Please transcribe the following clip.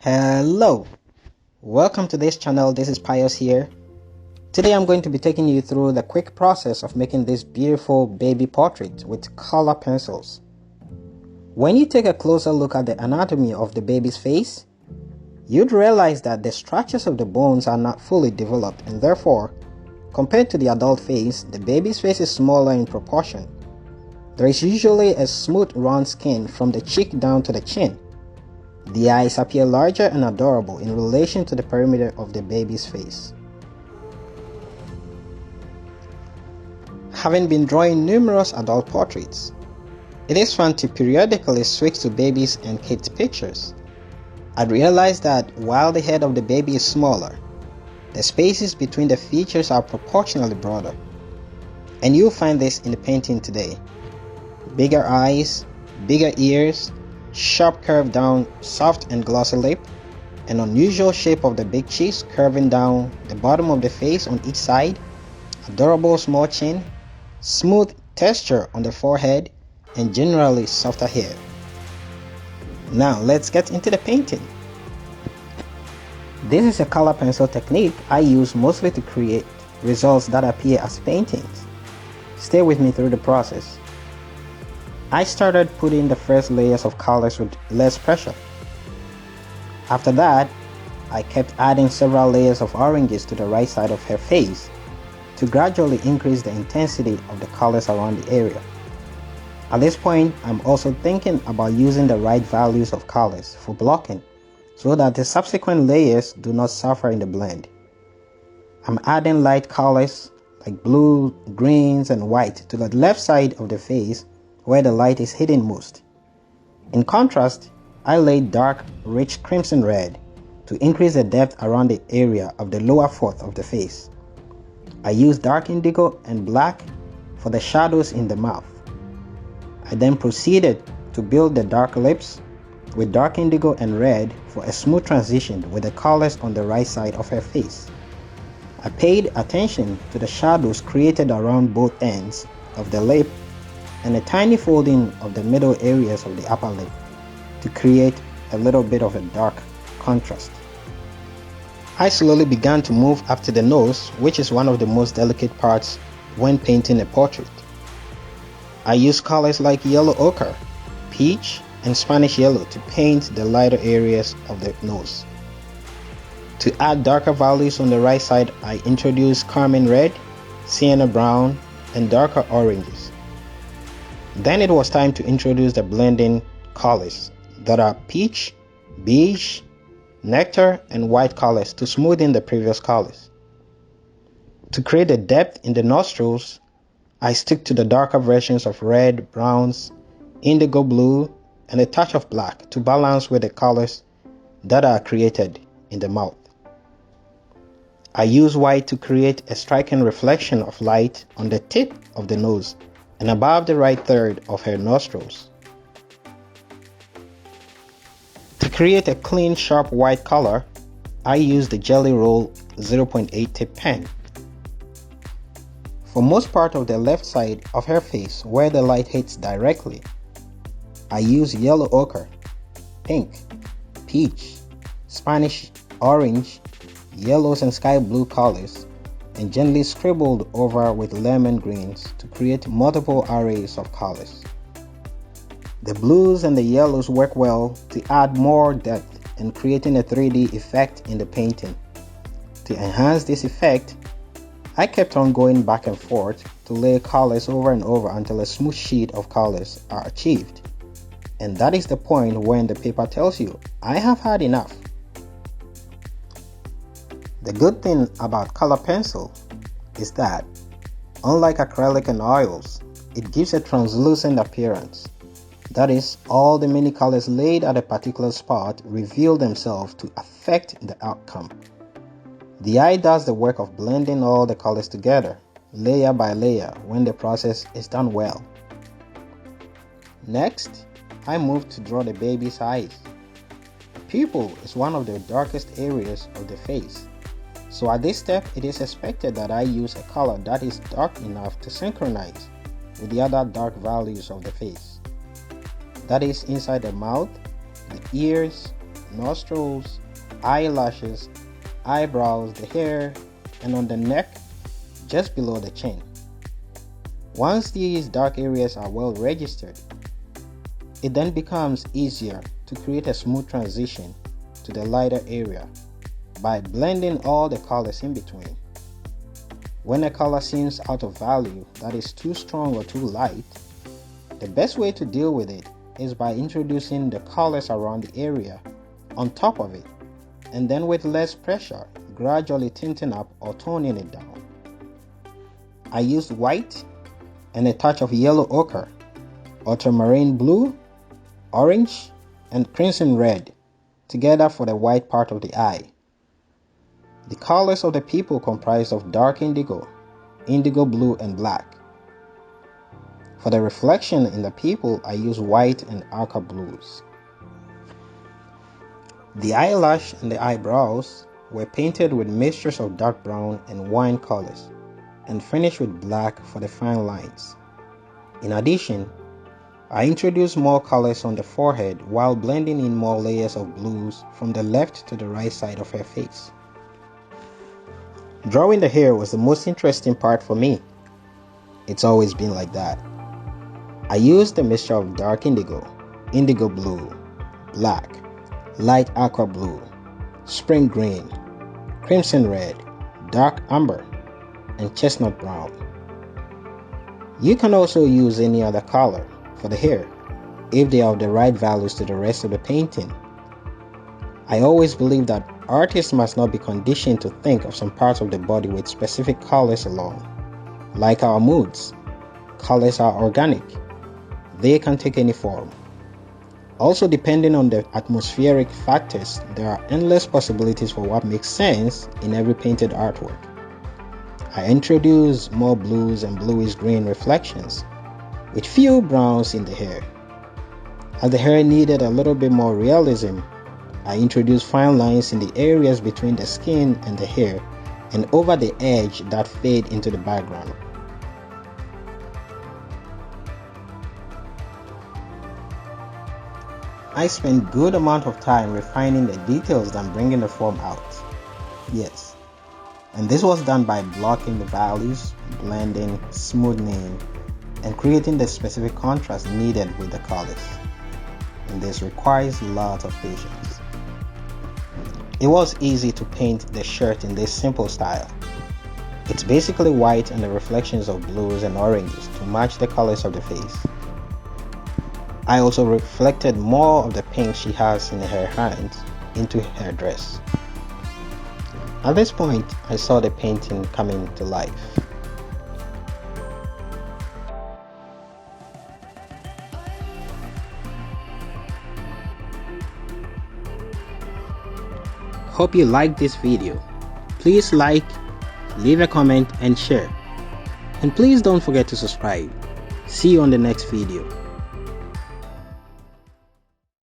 Hello, welcome to this channel. This is Pius here. Today I'm going to be taking you through the quick process of making this beautiful baby portrait with color pencils. When you take a closer look at the anatomy of the baby's face, you'd realize that the structures of the bones are not fully developed, and therefore, compared to the adult face, the baby's face is smaller in proportion. There is usually a smooth round skin from the cheek down to the chin. The eyes appear larger and adorable in relation to the perimeter of the baby's face. Having been drawing numerous adult portraits, it is fun to periodically switch to babies and kids' pictures. I realized that while the head of the baby is smaller, the spaces between the features are proportionally broader. And you'll find this in the painting today. Bigger eyes, bigger ears, sharp curve down, soft and glossy lip, an unusual shape of the big cheeks curving down the bottom of the face on each side, adorable small chin, smooth texture on the forehead, and generally softer hair. Now let's get into the painting. This is a color pencil technique I use mostly to create results that appear as paintings. Stay with me through the process. I started putting the first layers of colors with less pressure. After that, I kept adding several layers of oranges to the right side of her face to gradually increase the intensity of the colors around the area. At this point, I'm also thinking about using the right values of colors for blocking so that the subsequent layers do not suffer in the blend. I'm adding light colors like blue, greens, and white to the left side of the face where the light is hidden most. In contrast, I laid dark, rich crimson red to increase the depth around the area of the lower fourth of the face. I used dark indigo and black for the shadows in the mouth. I then proceeded to build the dark lips with dark indigo and red for a smooth transition with the colors on the right side of her face. I paid attention to the shadows created around both ends of the lip and a tiny folding of the middle areas of the upper lip to create a little bit of a dark contrast. I slowly began to move up to the nose, which is one of the most delicate parts when painting a portrait. I used colors like yellow ochre, peach, and Spanish yellow to paint the lighter areas of the nose. To add darker values on the right side, I introduced carmine red, sienna brown, and darker oranges. Then it was time to introduce the blending colors that are peach, beige, nectar, and white colors to smooth in the previous colors. To create a depth in the nostrils, I stick to the darker versions of red, browns, indigo blue, and a touch of black to balance with the colors that are created in the mouth. I use white to create a striking reflection of light on the tip of the nose and above the right third of her nostrils. To create a clean, sharp white color, I use the Jelly Roll 0.8 tip pen. For most part of the left side of her face where the light hits directly, I use yellow ochre, pink, peach, Spanish orange, yellows and sky blue colors, and gently scribbled over with lemon greens to create multiple arrays of colors. The blues and the yellows work well to add more depth and creating a 3D effect in the painting. To enhance this effect, I kept on going back and forth to lay colors over and over until a smooth sheet of colors are achieved. And that is the point when the paper tells you, I have had enough. The good thing about color pencil is that, unlike acrylic and oils, it gives a translucent appearance. That is, all the many colors laid at a particular spot reveal themselves to affect the outcome. The eye does the work of blending all the colors together, layer by layer, when the process is done well. Next, I move to draw the baby's eyes. The pupil is one of the darkest areas of the face. So at this step, it is expected that I use a color that is dark enough to synchronize with the other dark values of the face. That is inside the mouth, the ears, nostrils, eyelashes, eyebrows, the hair, and on the neck, just below the chin. Once these dark areas are well registered, it then becomes easier to create a smooth transition to the lighter area by blending all the colors in between. When a color seems out of value, that is too strong or too light, the best way to deal with it is by introducing the colors around the area on top of it, and then with less pressure, gradually tinting up or toning it down. I used white and a touch of yellow ochre, ultramarine blue, orange, and crimson red together for the white part of the eye. The colors of the people comprised of dark indigo, indigo blue, and black. For the reflection in the people, I use white and aqua blues. The eyelash and the eyebrows were painted with mixtures of dark brown and wine colors and finished with black for the fine lines. In addition, I introduced more colors on the forehead while blending in more layers of blues from the left to the right side of her face. Drawing the hair was the most interesting part for me. It's always been like that. I used a mixture of dark indigo, indigo blue, black, light aqua blue, spring green, crimson red, dark amber, and chestnut brown. You can also use any other color for the hair if they have the right values to the rest of the painting. I always believe that artists must not be conditioned to think of some parts of the body with specific colors alone. Like our moods, colors are organic. They can take any form. Also, depending on the atmospheric factors, there are endless possibilities for what makes sense in every painted artwork. I introduced more blues and bluish green reflections, with few browns in the hair. As the hair needed a little bit more realism, I introduced fine lines in the areas between the skin and the hair and over the edge that fade into the background. I spent good amount of time refining the details than bringing the form out. Yes, and this was done by blocking the values, blending, smoothing, and creating the specific contrast needed with the colors. And this requires lots of patience. It was easy to paint the shirt in this simple style. It's basically white and the reflections of blues and oranges to match the colors of the face. I also reflected more of the pink she has in her hands into her dress. At this point, I saw the painting coming to life. Hope you liked this video. Please like, leave a comment and share. And please don't forget to subscribe. See you on the next video.